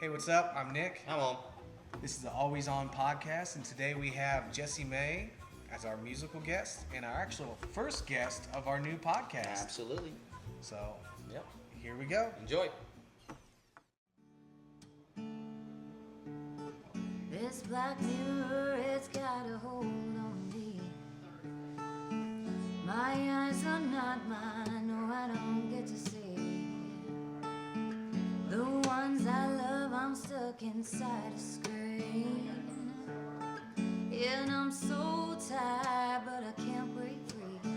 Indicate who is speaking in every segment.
Speaker 1: Hey, what's up? I'm Nick.
Speaker 2: I'm on.
Speaker 1: This is the Always On podcast, and today we have Jessie Mae as our musical guest and our actual first guest of our new podcast.
Speaker 2: Absolutely.
Speaker 1: So,
Speaker 2: Yep.
Speaker 1: here we go.
Speaker 2: Enjoy.
Speaker 3: This black mirror, it's got a hold on me. My eyes are not mine, no, I don't get to see. The ones I love, I'm stuck inside a screen. And I'm so tired, but I can't break free.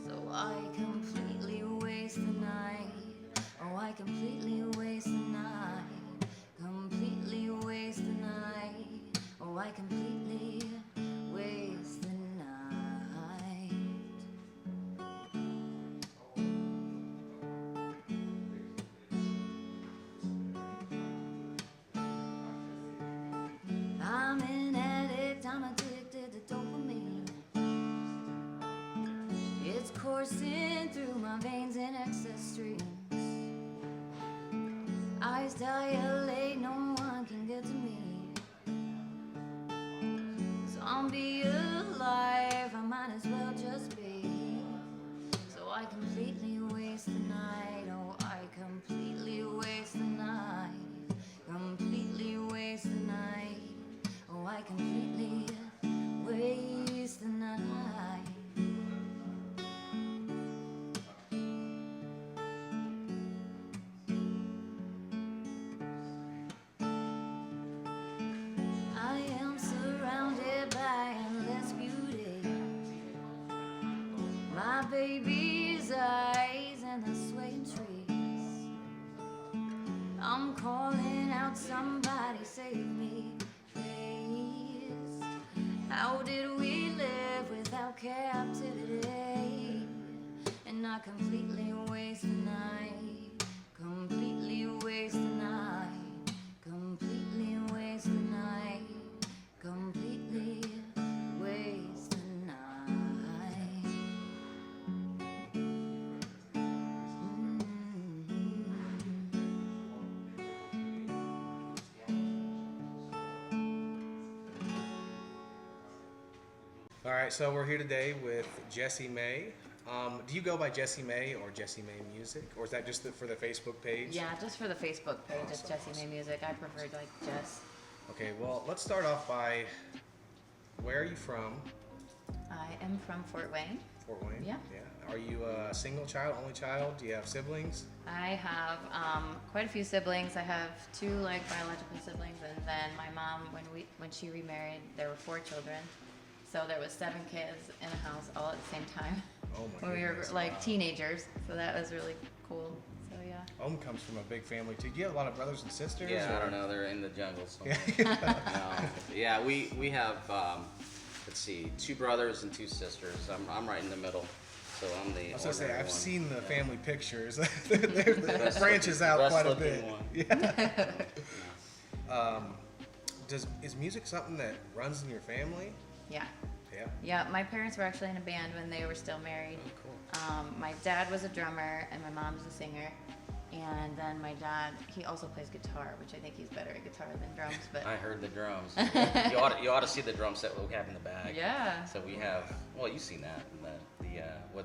Speaker 3: So I completely waste the night. Oh, I completely waste the night. Completely waste the night. Oh, I completely waste the night. I'm an addict, I'm addicted to dopamine. It's coursing through my veins in excess streams. Eyes dilate, no one can get to me. Zombie alive, I might as well just be. So I completely waste the night. Oh, I completely waste the night. Completely waste the night. Oh, I completely waste the night. I am surrounded by endless beauty. My baby's eyes and the swaying trees. I'm calling out, somebody save me, please. How did we live without captivity? And I completely waste the night. Completely waste the night. Completely waste the night. Completely waste the night.
Speaker 1: All right, so we're here today with Jessie Mae. Do you go by Jessie Mae or Jessie Mae Music, or is that just for the Facebook page?
Speaker 4: Yeah, just for the Facebook page, it's
Speaker 1: Awesome,
Speaker 4: Jessie
Speaker 1: awesome.
Speaker 4: Mae Music. I prefer like Jess.
Speaker 1: Okay, well, let's start off by where are you from?
Speaker 4: I am from Fort Wayne.
Speaker 1: Fort Wayne?
Speaker 4: Yeah.
Speaker 1: Are you a single child, only child? Do you have siblings?
Speaker 4: I have quite a few siblings. I have two like biological siblings, and then my mom, when she remarried, there were 4 children. So there was 7 kids in a house all at the same time
Speaker 1: Oh my
Speaker 4: when we were
Speaker 1: goodness,
Speaker 4: like
Speaker 1: wow.
Speaker 4: teenagers. So that was really cool. So yeah.
Speaker 1: Ohm comes from a big family too. Do you have a lot of brothers and sisters?
Speaker 2: Yeah, I
Speaker 1: or-
Speaker 2: don't know. They're in the jungle. So.
Speaker 1: Yeah.
Speaker 2: Yeah, we have let's see, 2 brothers and 2 sisters. I'm right in the middle, so I'm the.
Speaker 1: I was gonna say,
Speaker 2: ordinary
Speaker 1: I've
Speaker 2: one.
Speaker 1: seen the
Speaker 2: Yeah.
Speaker 1: family pictures. It branches out
Speaker 2: Best
Speaker 1: quite a
Speaker 2: looking
Speaker 1: bit.
Speaker 2: one.
Speaker 1: Yeah. Is music something that runs in your family?
Speaker 4: Yeah.
Speaker 1: Yeah.
Speaker 4: Yeah, my parents were actually in a band when they were still married.
Speaker 2: Oh, cool.
Speaker 4: My dad was a drummer and my mom's a singer. And then my dad, he also plays guitar, which I think he's better at guitar than drums. But
Speaker 2: I heard the drums. you ought to see the drum set we have in the bag.
Speaker 4: yeah,
Speaker 2: So we have. Well, you've seen that in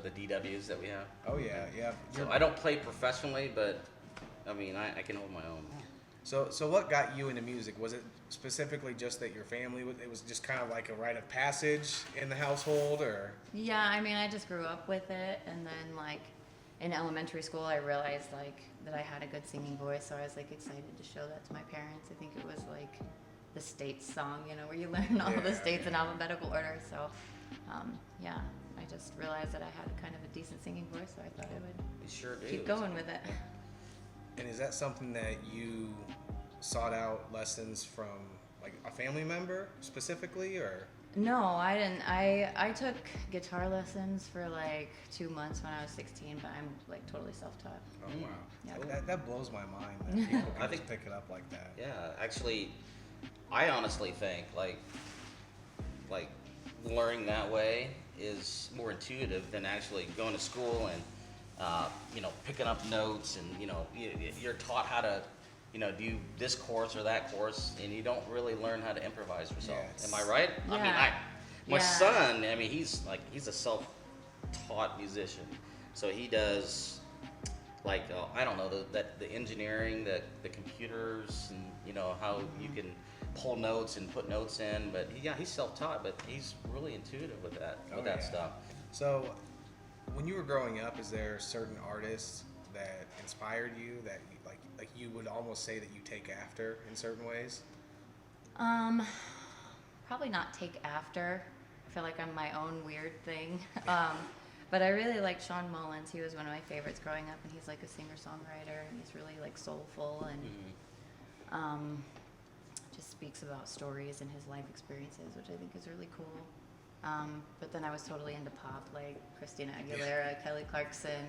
Speaker 2: the DWs that we have.
Speaker 1: Oh yeah, yeah.
Speaker 2: So I don't play professionally, but I mean I can hold my own.
Speaker 1: So what got you into music? Was it specifically just that your family it was just kind of like a rite of passage in the household, or?
Speaker 4: yeah. I mean, I just grew up with it, and then like in elementary school, I realized like that I had a good singing voice, so I was like excited to show that to my parents. I think it was like the states song, where you learn all the
Speaker 1: Yeah,
Speaker 4: states in
Speaker 1: yeah.
Speaker 4: alphabetical order. So yeah, I just realized that I had kind of a decent singing voice, so I thought I would
Speaker 2: You sure do.
Speaker 4: keep going with it.
Speaker 1: And is that something that you sought out lessons from like a family member specifically, or?
Speaker 4: No, I didn't. I took guitar lessons for like 2 months when I was 16, but I'm like totally self-taught.
Speaker 1: Oh wow,
Speaker 4: Yeah.
Speaker 1: that blows my mind that people can
Speaker 2: I
Speaker 1: just
Speaker 2: think-
Speaker 1: pick it up like that.
Speaker 2: Yeah, actually, I honestly think like learning that way is more intuitive than actually going to school and picking up notes and you're taught how to do this chorus or that chorus, and you don't really learn how to improvise yourself.
Speaker 1: Yeah,
Speaker 2: Am I right?
Speaker 4: Yeah.
Speaker 2: I mean, my
Speaker 4: Yeah.
Speaker 2: son, I mean, he's a self-taught musician, so he does like I don't know the engineering, the computers, and how you can pull notes and put notes in. But he's self-taught, but he's really intuitive with that stuff.
Speaker 1: So, when you were growing up, is there certain artists that inspired you that like you would almost say that you take after in certain ways?
Speaker 4: Probably not take after. I feel like I'm my own weird thing. But I really like Sean Mullins. He was one of my favorites growing up, and he's like a singer-songwriter, and he's really like soulful and just speaks about stories and his life experiences, which I think is really cool. But then I was totally into pop, like Christina Aguilera, Kelly Clarkson,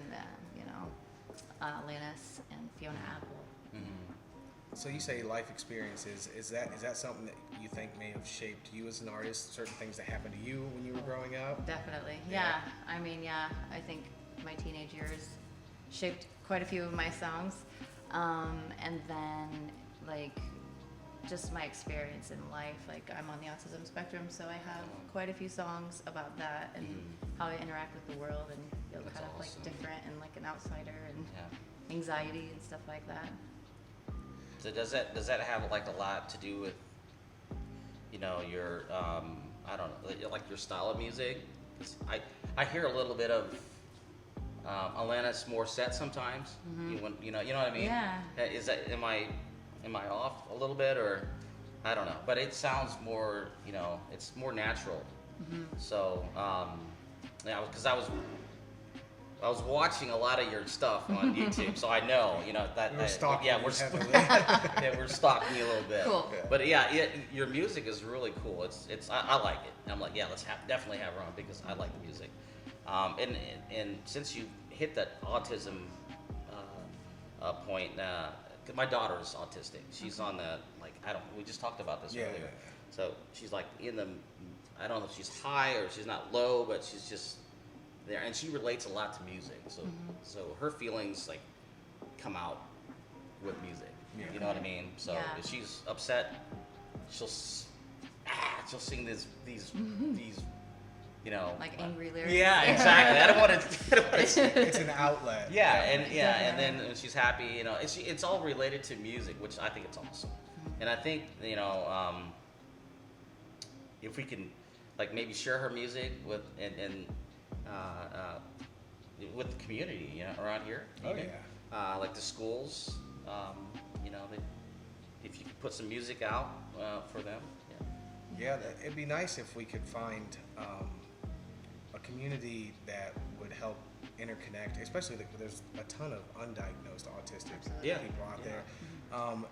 Speaker 4: Alanis, and Fiona Apple.
Speaker 1: So you say life experiences. Is that something that you think may have shaped you as an artist? Certain things that happened to you when you were growing up?
Speaker 4: Definitely,
Speaker 1: Yeah.
Speaker 4: yeah. I mean, yeah, I think my teenage years shaped quite a few of my songs. And then, like, just my experience in life. Like, I'm on the autism spectrum, so I have quite a few songs about that and how I interact with the world and feel
Speaker 2: That's
Speaker 4: kind of
Speaker 2: awesome.
Speaker 4: like different and like an outsider and anxiety and stuff like that.
Speaker 2: So does that have like a lot to do with your I don't know, like your style of music? 'Cause I hear a little bit of Alanis Morissette sometimes. You know what I mean?
Speaker 4: Yeah.
Speaker 2: Is that am I off a little bit, or I don't know? But it sounds more it's more natural. So because I was watching a lot of your stuff on YouTube, so I know that
Speaker 1: We're stalking
Speaker 2: yeah
Speaker 1: you
Speaker 2: we're
Speaker 1: heavily.
Speaker 2: yeah, we're stalking you a little bit.
Speaker 4: Cool.
Speaker 1: Yeah.
Speaker 2: But your music is really cool. I like it. I'm like, let's definitely have her on because I like the music. And since you hit that autism point, 'cause my daughter's autistic. She's on the we just talked about this
Speaker 1: Yeah,
Speaker 2: earlier.
Speaker 1: yeah.
Speaker 2: So she's like I don't know if she's high or she's not low, but she's just there, and she relates a lot to music. So her feelings like come out with music.
Speaker 1: Yeah.
Speaker 2: You know what I mean? So
Speaker 4: Yeah.
Speaker 2: if she's upset, she'll sing these
Speaker 4: Like angry lyrics.
Speaker 2: Yeah, exactly. I don't want to.
Speaker 1: It's an outlet.
Speaker 2: Yeah, and then when she's happy, it's all related to music, which I think it's awesome. And I think if we can like maybe share her music with with the community, around here.
Speaker 1: Oh,
Speaker 2: even. Like the schools, if you could put some music out for them.
Speaker 1: Yeah, it'd be nice if we could find a community that would help interconnect, especially there's a ton of undiagnosed autistic people out there,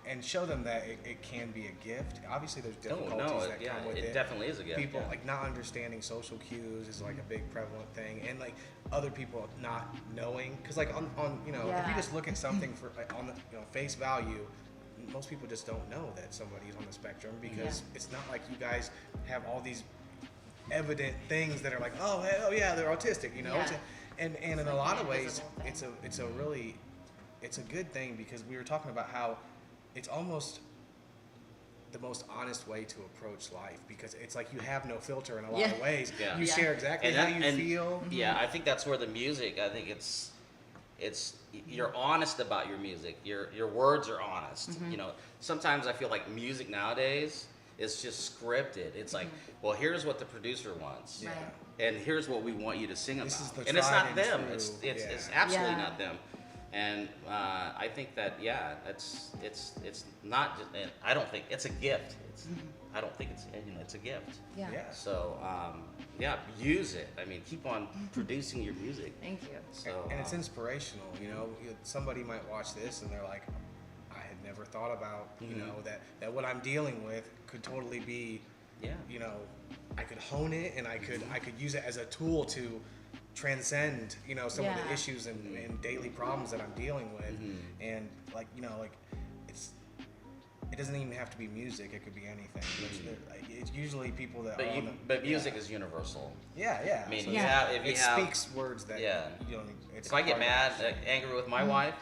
Speaker 1: and show them that it can be a gift. Obviously, there's difficulties that come with it.
Speaker 2: It definitely is a gift.
Speaker 1: People like not understanding social cues is like a big prevalent thing, and like other people not knowing, because like on if you just look at something for on the face value, most people just don't know that somebody's on the spectrum because it's not like you guys have all these evident things that are like, oh yeah, they're autistic,
Speaker 4: Yeah.
Speaker 1: and in
Speaker 4: It's
Speaker 1: a
Speaker 4: like
Speaker 1: lot
Speaker 4: an
Speaker 1: of ways,
Speaker 4: invisible thing.
Speaker 1: it's a good thing, because we were talking about how it's almost the most honest way to approach life, because it's like you have no filter in a lot of ways.
Speaker 2: Yeah.
Speaker 1: You
Speaker 4: Yeah.
Speaker 1: share exactly how you feel.
Speaker 2: Yeah, I think that's where the music. I think it's you're honest about your music. Your words are honest. Sometimes I feel like music nowadays is just scripted. It's like, well, here's what the producer wants,
Speaker 1: Yeah.
Speaker 4: Right.
Speaker 2: and here's what we want you to sing
Speaker 1: This
Speaker 2: about.
Speaker 1: is the
Speaker 2: And it's
Speaker 1: tried
Speaker 2: not
Speaker 1: and
Speaker 2: them.
Speaker 1: true.
Speaker 2: It's absolutely
Speaker 4: Yeah.
Speaker 2: not them. And I think that it's not. And I don't think it's a gift. I don't think it's a gift.
Speaker 4: Yeah.
Speaker 1: Yeah.
Speaker 2: So use it. I mean, keep on producing your music.
Speaker 4: Thank you.
Speaker 2: So
Speaker 1: And it's inspirational, somebody might watch this and they're like, I had never thought about, that what I'm dealing with could totally be, I could hone it, and I could use it as a tool to transcend, some of the
Speaker 4: Yeah.
Speaker 1: issues and daily problems that I'm dealing with. And it doesn't even have to be music, it could be anything. It's usually people that
Speaker 2: But music is universal.
Speaker 1: Yeah.
Speaker 2: I mean,
Speaker 1: So
Speaker 2: if you have,
Speaker 1: it speaks words that
Speaker 2: Yeah.
Speaker 1: you don't.
Speaker 2: if I get mad, angry with my wife,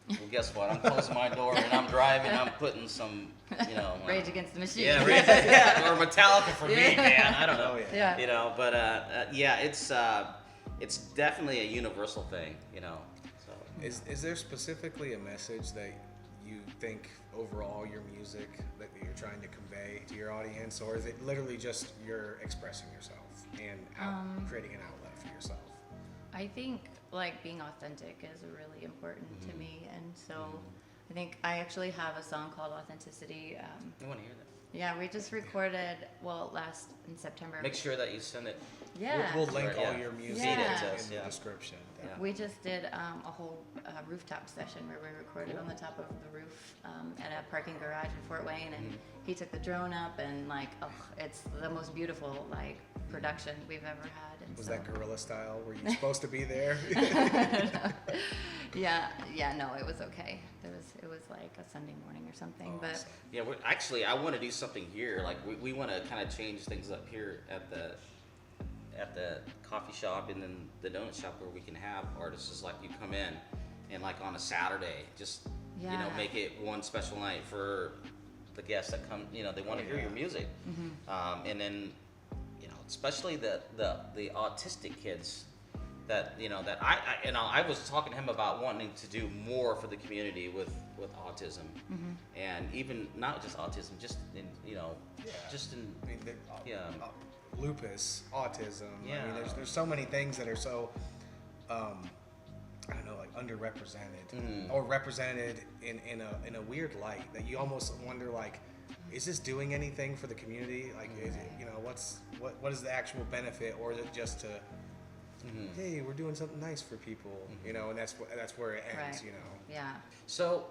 Speaker 2: well, guess what? I'm closing my door and I'm driving. I'm putting some, you know,
Speaker 4: Rage Against the Machine.
Speaker 2: Yeah, yeah, or Metallica for me, man. I don't know.
Speaker 1: Oh,
Speaker 4: yeah.
Speaker 2: You know, but yeah, it's definitely a universal thing. You know. So.
Speaker 1: Is there specifically a message that you think overall your music that you're trying to convey to your audience, or is it literally just you're expressing yourself and creating an outlet for yourself?
Speaker 4: I think like being authentic is really important to me, and so I think I actually have a song called Authenticity.
Speaker 2: I want to hear that.
Speaker 4: Yeah, we just recorded last in September.
Speaker 2: Make sure that you send it.
Speaker 4: Yeah.
Speaker 1: We'll link all
Speaker 2: Yeah.
Speaker 1: your music
Speaker 4: Yeah.
Speaker 1: in the description.
Speaker 2: Yeah.
Speaker 4: We just did a whole rooftop session where we recorded on the top of the roof at a parking garage in Fort Wayne, and he took the drone up, and like, it's the most beautiful like production we've ever had. And
Speaker 1: Was
Speaker 4: so,
Speaker 1: that guerrilla style? Were you supposed to be there?
Speaker 4: yeah, no, it was okay. It was like a Sunday morning or something, but
Speaker 1: Awesome.
Speaker 2: Yeah, actually, I want to do something here. Like we want to kind of change things up here at the coffee shop and then the donut shop where we can have artists is like you come in and like on a Saturday, just you know,
Speaker 4: Yeah.
Speaker 2: make it one special night for the guests that come. You know, they want to hear your music, and then you know, especially the autistic kids. That you know that I was talking to him about wanting to do more for the community with autism, and even not just autism, just in you know, just in
Speaker 1: I mean, lupus, autism.
Speaker 2: Yeah.
Speaker 1: I mean, there's so many things that are so, I don't know, like underrepresented or represented in a weird light that you almost wonder like, is this doing anything for the community? Like, is it, you know, what is the actual benefit, or is it just to hey, we're doing something nice for people, you know, and that's where it ends,
Speaker 4: Right.
Speaker 1: you know.
Speaker 4: yeah.
Speaker 2: So,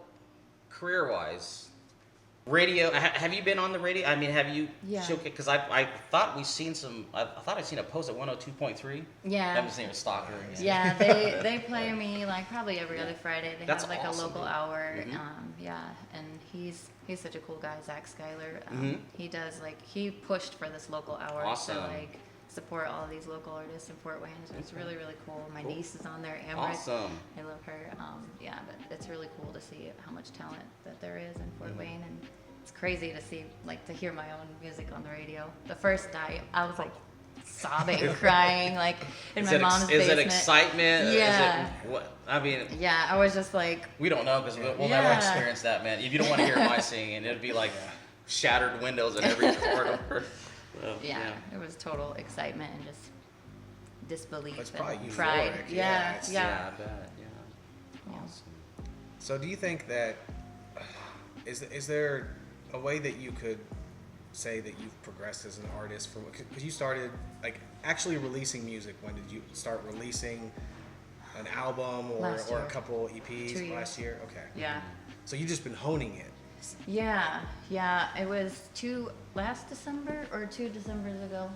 Speaker 2: career-wise, radio. Have you been on the radio? I mean, have you?
Speaker 4: Yeah.
Speaker 2: Because I thought we seen some. I thought I'd seen a post at 102.3.
Speaker 4: Yeah.
Speaker 2: I haven't seen a stalker.
Speaker 4: Yeah, they play me like probably every other Friday. They
Speaker 2: That's
Speaker 4: have like
Speaker 2: awesome,
Speaker 4: a local
Speaker 2: dude.
Speaker 4: hour. Yeah, and he's such a cool guy, Zach Schuyler. He does like he pushed for this local hour
Speaker 2: Awesome.
Speaker 4: to like support all of these local artists in Fort Wayne. So it's really really cool. My niece is on there, Amrit.
Speaker 2: Awesome.
Speaker 4: I love her. Yeah, but it's really cool to see how much talent that there is in Fort Wayne, and it's crazy to see like to hear my own music on the radio. The first night I was like sobbing, crying, like in my mom's basement.
Speaker 2: Is it excitement?
Speaker 4: Yeah.
Speaker 2: Is it what? I mean,
Speaker 4: Yeah, I was just like,
Speaker 2: we don't know because we'll
Speaker 4: Yeah.
Speaker 2: never experience that, man. If you don't want to hear my singing, it'd be like shattered windows in every corridor. So,
Speaker 4: yeah, it was total excitement and just disbelief
Speaker 1: It's
Speaker 4: and
Speaker 1: probably
Speaker 4: pride.
Speaker 1: euphoric,
Speaker 4: Yeah,
Speaker 1: it's-
Speaker 2: Yeah, I bet. Yeah.
Speaker 4: Yeah.
Speaker 2: Awesome.
Speaker 1: So do you think that is there a way that you could say that you've progressed as an artist from, because you started like actually releasing music? When did you start releasing an album
Speaker 4: Last
Speaker 1: or a
Speaker 4: year.
Speaker 1: couple EPs?
Speaker 4: 2 years.
Speaker 1: Last year? Okay.
Speaker 4: Yeah.
Speaker 1: So you've just been honing it.
Speaker 4: Yeah, it was last December or 2 Decembers ago.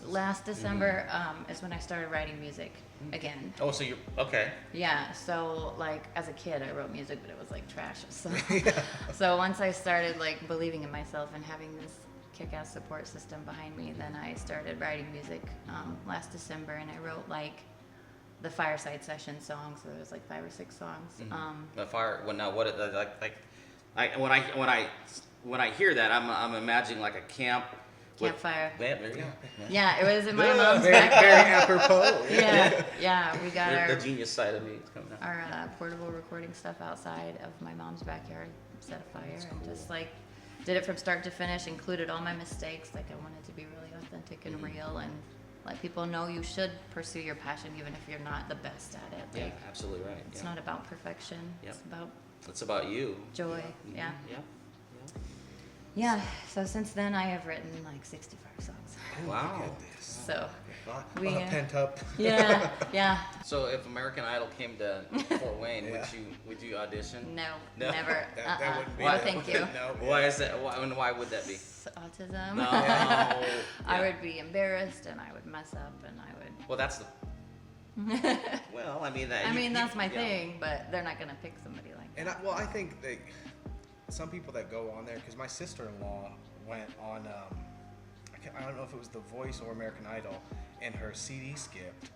Speaker 4: Last December is when I started writing music again.
Speaker 2: Oh, so you're okay.
Speaker 4: Yeah, so like as a kid I wrote music, but it was like trash. So, so once I started like believing in myself and having this kick-ass support system behind me, then I started writing music last December, and I wrote like the Fireside Session songs. So there was like 5 or 6 songs.
Speaker 2: The fire. Well, now what? When I hear that, I'm imagining like a camp.
Speaker 4: Campfire.
Speaker 2: Yeah, there you go.
Speaker 4: Yeah, it was in my
Speaker 1: Yeah,
Speaker 4: mom's
Speaker 1: very
Speaker 4: backyard.
Speaker 1: apropos.
Speaker 4: Yeah, we got
Speaker 2: The genius side of me is coming out.
Speaker 4: our portable recording stuff outside of my mom's backyard, set a fire, and just like did it from start to finish, included all my mistakes. Like I wanted to be really authentic and real, and let people know you should pursue your passion even if you're not the best at it.
Speaker 2: Yeah,
Speaker 4: Like
Speaker 2: absolutely right.
Speaker 4: it's
Speaker 2: Yeah.
Speaker 4: not about perfection.
Speaker 2: Yep.
Speaker 4: It's about
Speaker 2: It's about you.
Speaker 4: joy. Yeah.
Speaker 2: Yeah.
Speaker 4: Yeah. So since then I have written like 65 songs.
Speaker 2: Wow.
Speaker 4: So
Speaker 1: A lot
Speaker 4: We,
Speaker 1: pent up.
Speaker 4: yeah.
Speaker 2: So if American Idol came to Fort Wayne,
Speaker 1: Yeah.
Speaker 2: would you audition?
Speaker 4: No,
Speaker 2: No.
Speaker 4: never.
Speaker 1: That wouldn't be
Speaker 2: Why-
Speaker 1: the-
Speaker 4: Thank you.
Speaker 1: No.
Speaker 2: Why is that? Why would that be?
Speaker 4: It's autism.
Speaker 2: No.
Speaker 4: I
Speaker 2: Yeah.
Speaker 4: would be embarrassed and I would mess up and I would.
Speaker 2: Well, that's the. Well, I mean that.
Speaker 4: I mean, that's my
Speaker 2: yeah.
Speaker 4: thing, but they're not gonna pick somebody like that.
Speaker 1: And I think that some people that go on there, because my sister-in-law went on, I don't know if it was The Voice or American Idol, and her CD skipped,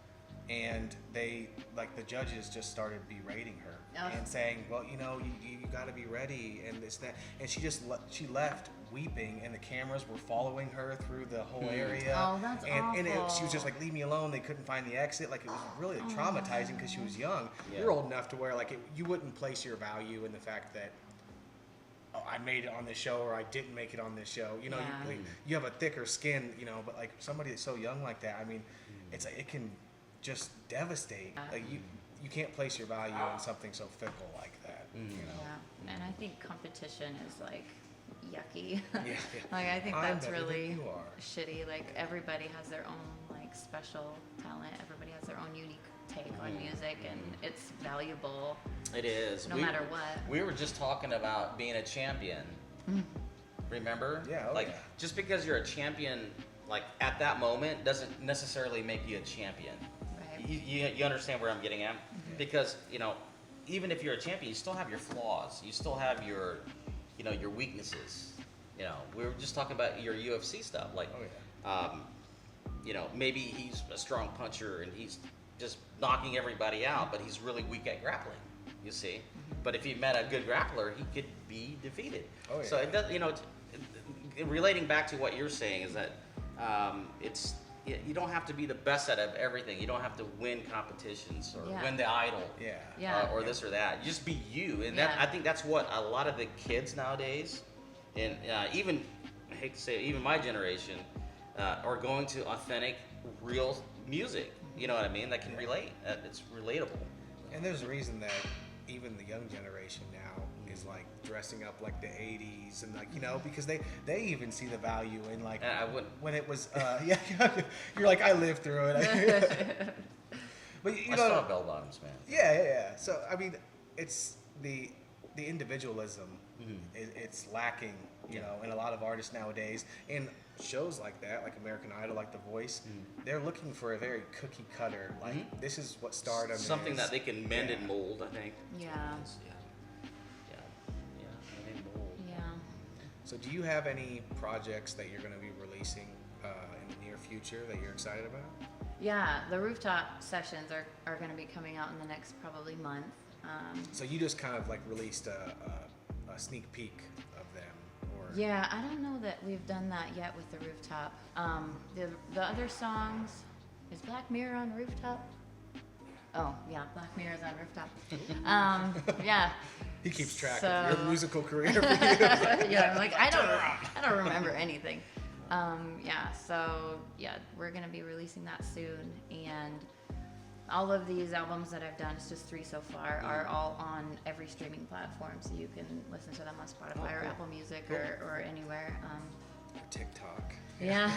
Speaker 1: and they, like the judges just started berating her and saying, well, you know, you got to be ready and this that, and she left weeping, and the cameras were following her through the whole area.
Speaker 4: Oh, that's
Speaker 1: and
Speaker 4: awful.
Speaker 1: she was just like, leave me alone. They couldn't find the exit. Like, it was really traumatizing because she was young.
Speaker 2: Yeah.
Speaker 1: You're old enough to where like you wouldn't place your value in the fact that, oh, I made it on this show or I didn't make it on this show. You know,
Speaker 4: Yeah.
Speaker 1: you have a thicker skin, you know, but like somebody that's so young like that, I mean, it can just devastate. Like you can't place your value in something so fickle like that. You know.
Speaker 4: Yeah, and I think competition is like yucky.
Speaker 1: Yeah.
Speaker 4: Like I think
Speaker 1: I'm
Speaker 4: that's
Speaker 1: better than
Speaker 4: really
Speaker 1: you are.
Speaker 4: shitty. Like everybody has their own like special talent. Everybody has their own unique take on music, and it's valuable
Speaker 2: It is.
Speaker 4: no matter what.
Speaker 2: We were just talking about being a champion. Remember?
Speaker 1: Yeah, oh
Speaker 2: like
Speaker 1: yeah.
Speaker 2: just because you're a champion, like at that moment, doesn't necessarily make you a champion.
Speaker 4: Right.
Speaker 2: You understand where I'm getting at? Because you know, even if you're a champion, you still have your flaws. You still have your, you know, your weaknesses. You know, we were just talking about your UFC stuff. Like, you know, maybe he's a strong puncher and he's just knocking everybody out, but he's really weak at grappling. You see, but if he met a good grappler, he could be defeated.
Speaker 1: Oh, yeah.
Speaker 2: So it does, you know, relating back to what you're saying is that it's you don't have to be the best at everything. You don't have to win competitions or
Speaker 4: Yeah.
Speaker 2: win the idol.
Speaker 4: Yeah.
Speaker 2: Or this or that. Just be you, and that
Speaker 4: Yeah.
Speaker 2: I think that's what a lot of the kids nowadays, and even I hate to say it, even my generation, are going to authentic, real music. You know what I mean? That can relate. It's relatable.
Speaker 1: And there's a reason that even the young generation now is like dressing up like the 80s and like, you know, because they even see the value in like
Speaker 2: And I wouldn't.
Speaker 1: when it was yeah, you're like, I lived through it. But you
Speaker 2: I
Speaker 1: know,
Speaker 2: still have bell bottoms, man.
Speaker 1: yeah. So I mean, it's the individualism. It's lacking, you know, in a lot of artists nowadays. And shows like that, like American Idol, like The Voice, they're looking for a very cookie cutter. Like this is what stardom
Speaker 2: Something
Speaker 1: is.
Speaker 2: that they can mend
Speaker 1: Yeah.
Speaker 2: and mold. I think.
Speaker 4: Yeah.
Speaker 2: Yeah. Mend and mold.
Speaker 4: Yeah.
Speaker 1: So do you have any projects that you're going to be releasing in the near future that you're excited about?
Speaker 4: Yeah, the rooftop sessions are going to be coming out in the next probably month.
Speaker 1: So you just kind of like released a sneak peek of them, or
Speaker 4: Yeah, I don't know that we've done that yet with the rooftop. The other songs, is Black Mirror on Rooftop? Oh yeah, Black Mirror is on Rooftop. Yeah.
Speaker 1: he keeps track
Speaker 4: So-
Speaker 1: of your musical career. For you.
Speaker 4: Yeah, I'm like I don't remember anything. So we're gonna be releasing that soon, and all of these albums that I've done, it's just 3 so far, are all on every streaming platform, so you can listen to them on Spotify or Apple Music or anywhere.
Speaker 1: Or TikTok.
Speaker 4: Yeah.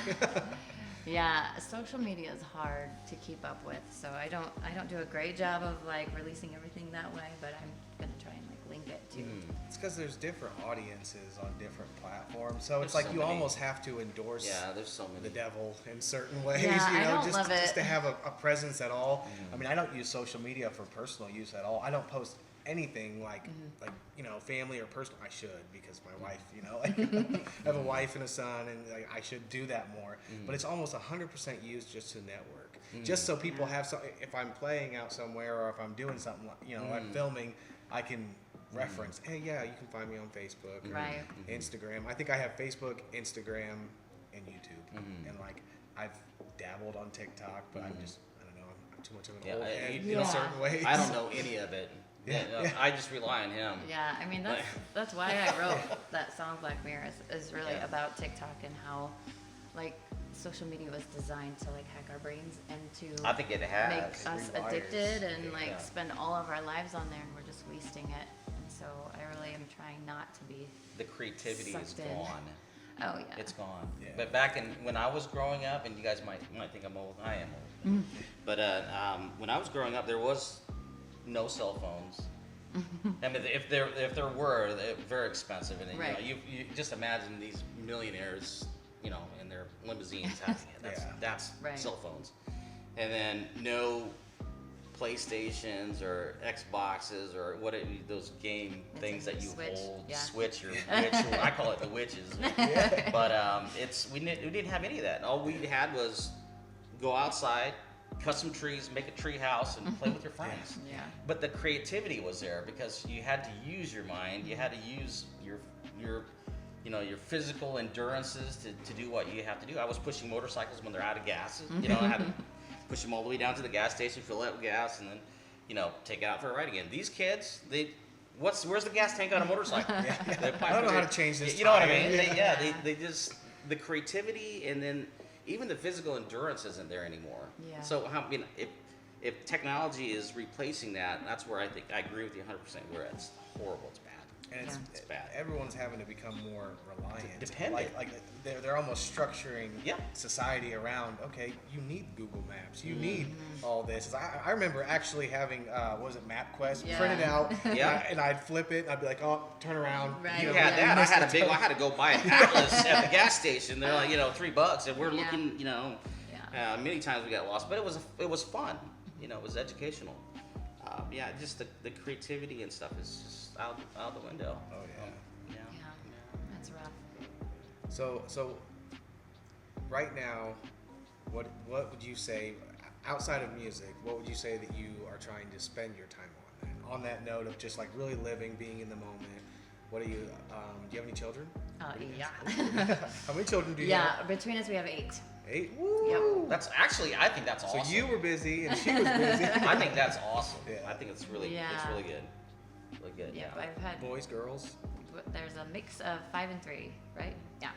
Speaker 4: Yeah, social media is hard to keep up with, so I don't do a great job of like releasing everything that way, but I'm gonna try and like link it to.
Speaker 1: It's because there's different audiences on different platforms, so it's
Speaker 2: There's
Speaker 1: like
Speaker 2: so
Speaker 1: you
Speaker 2: many.
Speaker 1: almost have to endorse
Speaker 2: Yeah, there's so many.
Speaker 1: the devil in certain ways,
Speaker 4: Yeah,
Speaker 1: you
Speaker 4: I
Speaker 1: know,
Speaker 4: don't
Speaker 1: just
Speaker 4: love
Speaker 1: just
Speaker 4: it.
Speaker 1: to have a presence at all. I mean, I don't use social media for personal use at all. I don't post anything like you know, family or personal. I should, because my wife, you know, like, I have a wife and a son, and like, I should do that more. But it's almost 100% used just to network, just so people have some. If I'm playing out somewhere or if I'm doing something, you know, I'm filming, I can reference. Hey, yeah, you can find me on Facebook, or
Speaker 4: Right.
Speaker 1: Instagram. I think I have Facebook, Instagram, and YouTube, and like I've dabbled on TikTok, but I'm just, I don't know, I'm too much of an
Speaker 2: Yeah,
Speaker 1: old
Speaker 2: I-
Speaker 1: head
Speaker 2: you
Speaker 1: in
Speaker 4: know,
Speaker 1: certain ways.
Speaker 2: I don't know any of it.
Speaker 1: Yeah.
Speaker 2: I just rely on him.
Speaker 4: Yeah, I mean that's why I wrote that song Black Mirror is really
Speaker 2: Yeah.
Speaker 4: about TikTok and how like social media was designed to like hack our brains and to
Speaker 2: I think it has.
Speaker 4: make us
Speaker 1: Rewires.
Speaker 4: addicted and like
Speaker 2: Yeah.
Speaker 4: spend all of our lives on there, and we're just wasting it. And so I really am trying not to be.
Speaker 2: The creativity is
Speaker 4: Sucked in.
Speaker 2: gone.
Speaker 4: Oh yeah.
Speaker 2: It's gone.
Speaker 1: Yeah.
Speaker 2: But back when I was growing up, and you guys might think I'm old. I am old. But when I was growing up, there was no cell phones. I mean, if there were, they're very expensive, and
Speaker 4: Right.
Speaker 2: you know, you just imagine these millionaires, you know, in their limousines having it. That's
Speaker 4: Right.
Speaker 2: cell phones, and then no PlayStations or Xboxes or what those game things that you
Speaker 4: Switch,
Speaker 2: hold,
Speaker 4: yeah.
Speaker 2: Switch or witch. I call it the witches. But we didn't have any of that. All we had was go outside custom trees, make a tree house, and play with your friends.
Speaker 4: Yeah.
Speaker 2: But the creativity was there because you had to use your mind. You had to use your your physical endurances to do what you have to do. I was pushing motorcycles when they're out of gas. I had to push them all the way down to the gas station, fill it with gas, and then take it out for a ride again. These kids, where's the gas tank on a motorcycle?
Speaker 1: I don't know how to change this.
Speaker 2: You know what I mean? They just the creativity, and then even the physical endurance isn't there anymore.
Speaker 4: Yeah.
Speaker 2: So if technology is replacing that, that's where I think I agree with you 100%. Where it's horrible, it's bad.
Speaker 1: And
Speaker 2: it's bad.
Speaker 1: Everyone's having to become more reliant.
Speaker 2: Dependent.
Speaker 1: Like they're almost structuring
Speaker 2: Yeah.
Speaker 1: society around, okay, you need Google Maps. You need all this. I remember actually having, was it MapQuest,
Speaker 4: Yeah.
Speaker 1: printed out,
Speaker 2: Yeah.
Speaker 1: and I'd flip it, and I'd be like, oh, turn around.
Speaker 4: Right.
Speaker 2: You
Speaker 1: know,
Speaker 2: had
Speaker 4: Yeah.
Speaker 2: that. I had a big one. I had to go buy an atlas at the gas station. They're like, $3, and we're
Speaker 4: Yeah.
Speaker 2: looking,
Speaker 4: Yeah.
Speaker 2: many times we got lost, but it was fun. It was educational. Just the creativity and stuff is just out the window.
Speaker 1: Oh, yeah.
Speaker 4: Yeah. That's rough.
Speaker 1: So right now, what would you say, outside of music, what would you say that you are trying to spend your time on then? On that note of just like really living, being in the moment, what are you, do you have any children?
Speaker 4: Yeah.
Speaker 1: How many children do you
Speaker 4: Yeah.
Speaker 1: have?
Speaker 4: Between us, we have 8.
Speaker 1: 8? Woo!
Speaker 2: That's actually, I think that's
Speaker 1: So
Speaker 2: awesome.
Speaker 1: you were busy and she was busy.
Speaker 2: I think that's awesome.
Speaker 1: Yeah.
Speaker 2: I think it's really
Speaker 4: Yeah.
Speaker 2: good. Really good.
Speaker 4: Yep. I've had.
Speaker 1: Boys, girls?
Speaker 4: There's a mix of 5 and 3, right? Yeah.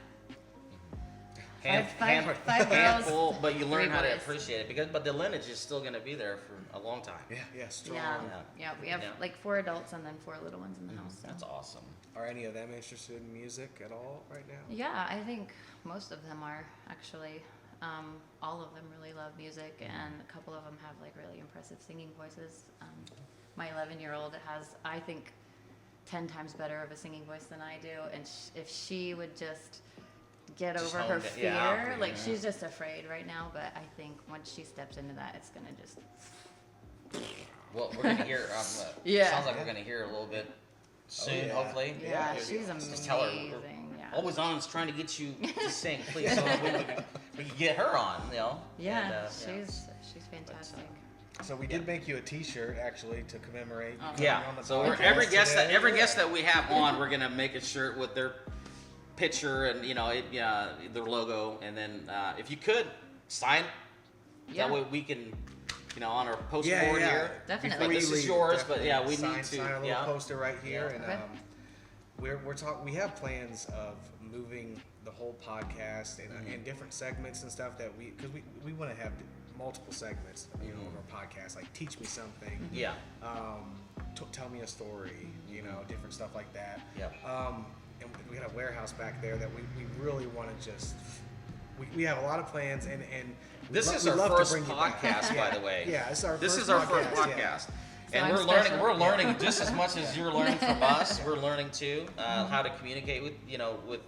Speaker 2: Hand-
Speaker 4: Five girls,
Speaker 2: handful, but you learn
Speaker 4: 3
Speaker 2: how to
Speaker 4: boys.
Speaker 2: appreciate it but the lineage is still going to be there for a long time.
Speaker 1: Yeah, strong.
Speaker 4: Yeah. We have
Speaker 2: Yeah.
Speaker 4: like 4 adults and then 4 little ones in the house. So.
Speaker 2: That's awesome.
Speaker 1: Are any of them interested in music at all right now?
Speaker 4: Yeah, I think most of them are actually. All of them really love music, and a couple of them have like really impressive singing voices. My 11-year-old has, I think, 10 times better of a singing voice than I do, and if she would just get
Speaker 2: Just
Speaker 4: over her
Speaker 2: honed it.
Speaker 4: fear,
Speaker 2: Yeah,
Speaker 4: like
Speaker 2: yeah.
Speaker 4: she's just afraid right now. But I think once she steps into that, it's gonna just.
Speaker 2: Well, we're going to hear,
Speaker 4: Yeah.
Speaker 2: sounds like we're going to hear a little bit soon,
Speaker 1: yeah.
Speaker 2: hopefully.
Speaker 4: Yeah,
Speaker 1: Yeah,
Speaker 4: she's
Speaker 2: Just tell her,
Speaker 4: amazing. Yeah.
Speaker 2: Always on is trying to get you to sing, please, so that we can get her on,
Speaker 4: Yeah,
Speaker 2: And,
Speaker 4: she's fantastic.
Speaker 1: So we did make you a T-shirt actually to commemorate. you coming
Speaker 2: Yeah.
Speaker 1: on the
Speaker 2: So
Speaker 1: podcast
Speaker 2: every guest
Speaker 1: today.
Speaker 2: that we have on, we're gonna make a shirt with their picture and their logo, and then if you could sign,
Speaker 4: Yeah.
Speaker 2: that way we can, on our poster
Speaker 1: Yeah,
Speaker 2: board
Speaker 1: yeah.
Speaker 2: here.
Speaker 4: Definitely.
Speaker 1: Before
Speaker 2: Like,
Speaker 1: you
Speaker 2: this is
Speaker 1: leave,
Speaker 2: yours, but
Speaker 1: definitely
Speaker 2: yeah, we
Speaker 1: sign,
Speaker 2: need to.
Speaker 1: sign a little
Speaker 2: Yeah.
Speaker 1: poster right here,
Speaker 2: Yeah.
Speaker 1: and
Speaker 4: Okay.
Speaker 1: we're talking. We have plans of moving the whole podcast and different segments and stuff that because we want to have multiple segments, of our podcast, like teach me something,
Speaker 2: Yeah.
Speaker 1: tell me a story, different stuff like that.
Speaker 2: Yep.
Speaker 1: And we got a warehouse back there that we really want to just. We have a lot of plans and
Speaker 2: This is
Speaker 1: we'd
Speaker 2: our
Speaker 1: love to
Speaker 2: first
Speaker 1: bring you back.
Speaker 2: podcast, by the way.
Speaker 1: Yeah, it's our
Speaker 2: This
Speaker 1: first
Speaker 2: is our first
Speaker 1: podcast,
Speaker 2: podcast.
Speaker 4: So
Speaker 2: And
Speaker 4: I'm
Speaker 2: we're learning.
Speaker 4: special.
Speaker 2: We're learning just as much as you're learning from us. We're learning too how to communicate with with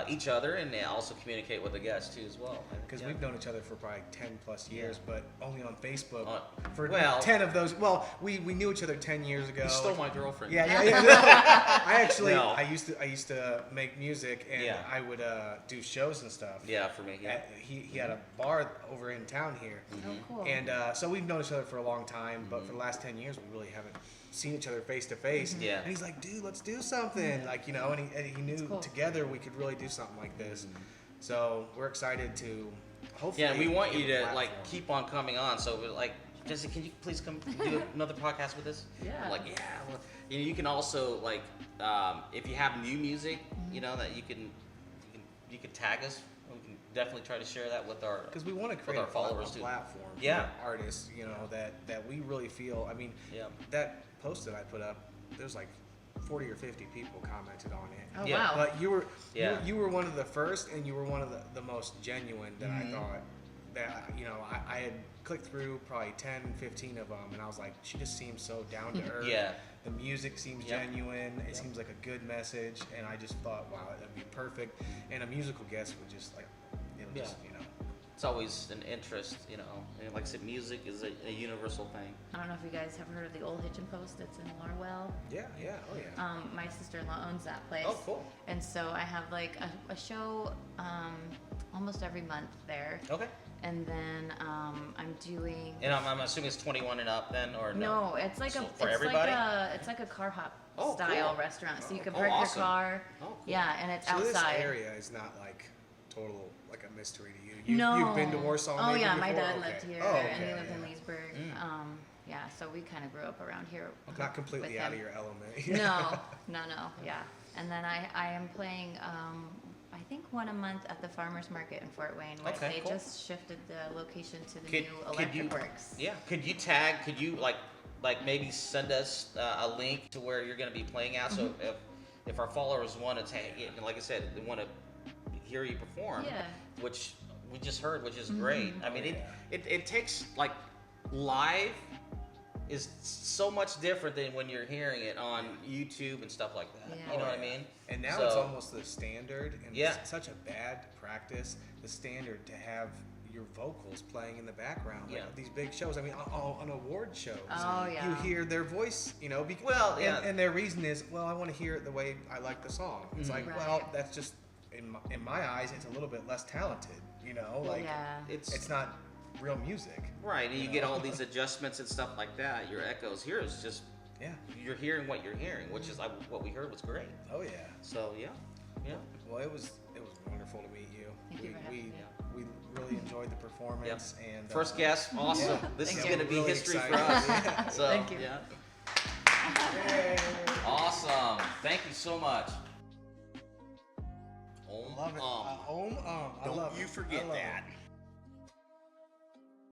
Speaker 2: each other, and also communicate with the guests too as well.
Speaker 1: Because
Speaker 2: Yeah.
Speaker 1: we've known each other for probably 10 plus years, but only on Facebook for
Speaker 2: well-
Speaker 1: 10 of those. Well, we knew each other 10 years ago.
Speaker 2: You stole my girlfriend.
Speaker 1: Yeah. No. I actually,
Speaker 2: No.
Speaker 1: I used to make music, and
Speaker 2: Yeah.
Speaker 1: I would do shows and stuff.
Speaker 2: Yeah, for me. Yeah.
Speaker 1: He had a bar over in town here,
Speaker 4: Oh, cool.
Speaker 1: and so we've known each other for a long time. But for the last 10 years, we really haven't seen each other face to face.
Speaker 2: Yeah.
Speaker 1: And he's like, dude, let's do something. Like, and he knew
Speaker 4: cool.
Speaker 1: together we could really do something like this. So we're excited to hopefully.
Speaker 2: Yeah, we want you
Speaker 1: give a
Speaker 2: to like
Speaker 1: platform.
Speaker 2: keep on coming on. So we're like, Jesse, can you please come do another podcast with us?
Speaker 4: Yeah.
Speaker 2: I'm like, yeah. Well, you can also like, if you have new music, that you can tag us. We can definitely try to share that with our
Speaker 1: Because we want to create
Speaker 2: our followers
Speaker 1: a
Speaker 2: too.
Speaker 1: platform
Speaker 2: Yeah.
Speaker 1: for artists, that we really feel. I mean,
Speaker 2: Yeah.
Speaker 1: that post that I put up, there's like 40 or 50 people commented on it.
Speaker 4: Oh,
Speaker 2: Yeah.
Speaker 4: wow.
Speaker 1: But you were
Speaker 2: Yeah.
Speaker 1: you were one of the first, and you were one of the most genuine that
Speaker 2: Mm-hmm.
Speaker 1: I thought that I had clicked through probably 10, 15 of them, and I was like, she just seems so down to earth.
Speaker 2: Yeah.
Speaker 1: The music seems
Speaker 2: Yep.
Speaker 1: genuine. It
Speaker 2: Yep.
Speaker 1: seems like a good message, and I just thought, wow, that'd be perfect. And a musical guest would just just
Speaker 2: It's always an interest, and like I said, music is a universal thing.
Speaker 4: I don't know if you guys have heard of the Old Hitchin Post. It's in Larwell.
Speaker 1: yeah, oh yeah.
Speaker 4: My sister-in-law owns that place.
Speaker 2: Oh, cool.
Speaker 4: And so I have like a show almost every month there.
Speaker 2: Okay.
Speaker 4: And then I'm doing.
Speaker 2: And I'm assuming it's 21 and up then, or no?
Speaker 4: No, it's like
Speaker 2: So
Speaker 4: a
Speaker 2: for everybody?
Speaker 4: it's like a car hop
Speaker 2: Oh,
Speaker 4: style
Speaker 2: cool.
Speaker 4: restaurant. So you can
Speaker 2: Oh,
Speaker 4: park
Speaker 2: awesome.
Speaker 4: your car.
Speaker 2: Oh, cool.
Speaker 4: Yeah, and it's
Speaker 1: So
Speaker 4: outside.
Speaker 1: this area is not like total like a mystery to you.
Speaker 4: No.
Speaker 1: You've been to Warsaw.
Speaker 4: Oh
Speaker 1: maybe
Speaker 4: yeah, my
Speaker 1: before?
Speaker 4: dad
Speaker 1: Okay.
Speaker 4: lived here,
Speaker 1: Oh,
Speaker 4: and he
Speaker 1: okay,
Speaker 4: lived in
Speaker 1: yeah.
Speaker 4: Leesburg. Yeah, so we kind of grew up around here.
Speaker 1: Not completely
Speaker 4: with
Speaker 1: out
Speaker 4: him.
Speaker 1: of your element.
Speaker 4: No, yeah. And then I am playing, I think one a month at the Farmers Market in Fort Wayne, which
Speaker 2: Okay,
Speaker 4: they
Speaker 2: cool.
Speaker 4: just shifted the location to the
Speaker 2: Could-
Speaker 4: new
Speaker 2: could
Speaker 4: Electric
Speaker 2: you-
Speaker 4: Works.
Speaker 2: Yeah. Could you like maybe send us a link to where you're going to be playing at? So if our followers want to like I said, they want to hear you perform,
Speaker 4: Yeah.
Speaker 2: which we just heard, which is great. I mean, it takes like live is so much different than when you're hearing it on YouTube and stuff like that.
Speaker 4: Yeah.
Speaker 2: You know what I mean?
Speaker 1: And now
Speaker 2: So-
Speaker 1: it's almost the standard, and
Speaker 2: Yeah.
Speaker 1: it's such a bad practice, the standard to have your vocals playing in the background. Like
Speaker 2: Yeah.
Speaker 1: these big shows. I mean, on award shows,
Speaker 4: Oh, yeah.
Speaker 1: you hear their voice,
Speaker 2: Well, yeah.
Speaker 1: and their reason is, well, I want to hear it the way I like the song. It's like,
Speaker 4: Right.
Speaker 1: well, that's just, in my eyes, it's a little bit less talented, like
Speaker 4: Yeah.
Speaker 1: it's not real music.
Speaker 2: Right, and you get all these adjustments and stuff like that. Your echoes here is just
Speaker 1: Yeah.
Speaker 2: you're hearing what you're hearing, which is what we heard was great.
Speaker 1: Oh yeah.
Speaker 2: So yeah.
Speaker 1: Well, it was wonderful to meet you.
Speaker 4: Thank you for having me.
Speaker 1: We really enjoyed the performance and
Speaker 2: First guest, awesome.
Speaker 1: Yeah.
Speaker 2: This
Speaker 4: Thank
Speaker 2: is
Speaker 4: you.
Speaker 2: going to be
Speaker 1: Really
Speaker 2: history for
Speaker 1: excited.
Speaker 2: us.
Speaker 1: Yeah.
Speaker 2: So,
Speaker 4: Thank you.
Speaker 2: Yeah.
Speaker 1: Yay.
Speaker 2: Awesome. Thank you so much.
Speaker 1: Love it.
Speaker 2: I
Speaker 1: I
Speaker 2: Don't
Speaker 1: love
Speaker 2: you
Speaker 1: it.
Speaker 2: forget
Speaker 1: I love
Speaker 2: that.
Speaker 1: it.